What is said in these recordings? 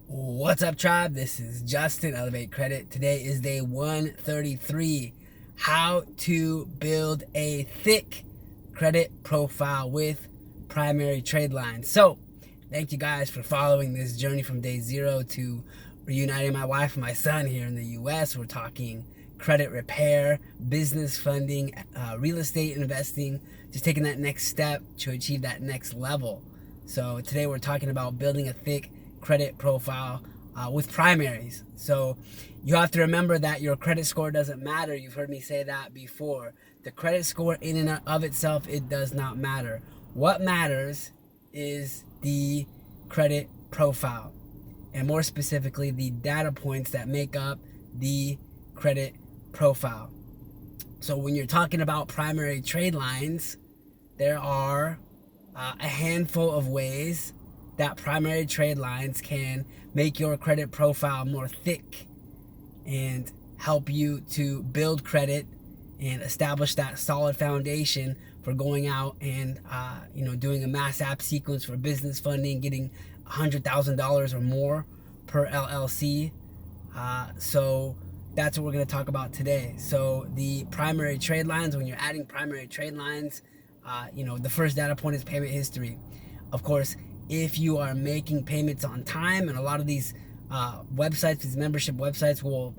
What's up, tribe? This is Justin, Elevate Credit. Today is day 133. How to build a thick credit profile with primary trade lines. So, thank you guys for following this journey from day 0 to reuniting my wife and my son here in the U.S. We're talking credit repair, business funding, real estate investing, just taking that next step to achieve that next level. So today we're talking about building a thick credit profile with primaries. So you have to remember that your credit score doesn't matter. You've heard me say that before. The credit score in and of itself, it does not matter. What matters is the credit profile, and more specifically, the data points that make up the credit profile. So when you're talking about primary trade lines, there are a handful of ways that primary trade lines can make your credit profile more thick and help you to build credit and establish that solid foundation for going out and doing a mass app sequence for business funding, getting $100,000 or more per LLC. So that's what we're going to talk about today. So the primary trade lines, when you're adding primary trade lines, the first data point is payment history. Of course, if you are making payments on time, and a lot of these websites, these membership websites will,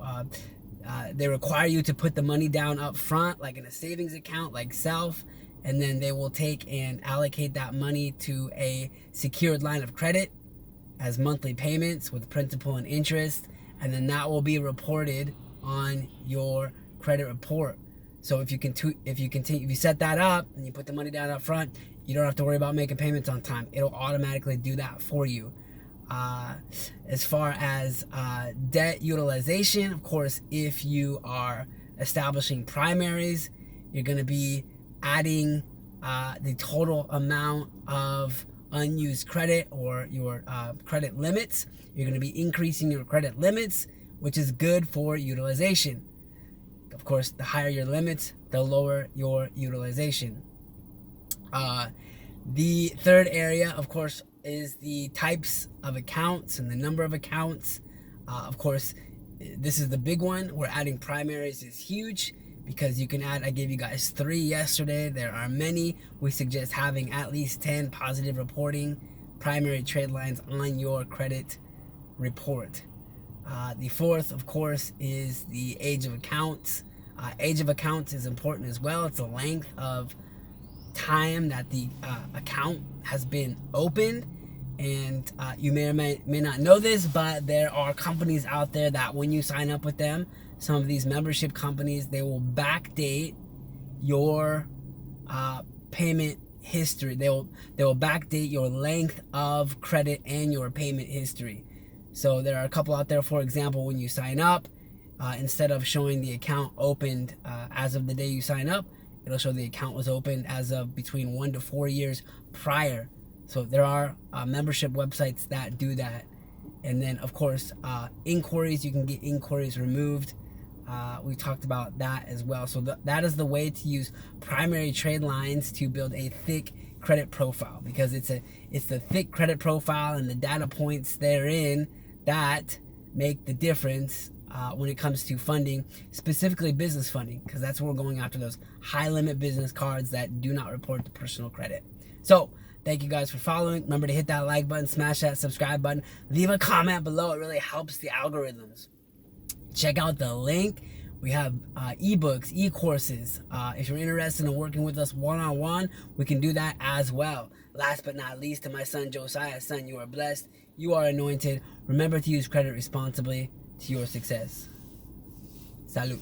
they require you to put the money down up front, like in a savings account, like Self, and then they will take and allocate that money to a secured line of credit as monthly payments with principal and interest, and then that will be reported on your credit report. So if you set that up and you put the money down up front, you don't have to worry about making payments on time. It'll automatically do that for you. As far as debt utilization, of course, if you are establishing primaries, you're going to be adding the total amount of unused credit or your credit limits. You're going to be increasing your credit limits, which is good for utilization. Of course, the higher your limits, the lower your utilization. The third area, of course, is the types of accounts and the number of accounts. Of course, this is the big one. We're adding primaries is huge because you can add, I gave you guys 3 yesterday. There are many. We suggest having at least 10 positive reporting primary trade lines on your credit report. The fourth, of course, is the age of accounts. Age of accounts is important as well. It's the length of time that the account has been opened. And you may or may not know this, but there are companies out there that when you sign up with them, some of these membership companies, they will backdate your payment history. They will backdate your length of credit and your payment history. So there are a couple out there, for example, when you sign up, instead of showing the account opened as of the day you sign up, it'll show the account was opened as of between 1 to 4 years prior. So there are membership websites that do that. And then, of course, inquiries, you can get inquiries removed. We talked about that as well. So that is the way to use primary trade lines to build a thick credit profile, because it's the thick credit profile and the data points therein that make the difference when it comes to funding, specifically business funding, because that's where we're going after those high limit business cards that do not report to personal credit. So thank you guys for following. Remember to hit that like button, smash that subscribe button, leave a comment below. It really helps the algorithms. Check out the link. We have ebooks, e-courses. If you're interested in working with us one-on-one, we can do that as well. Last but not least, to my son Josiah, son, you are blessed. You are anointed. Remember to use credit responsibly to your success. Salud.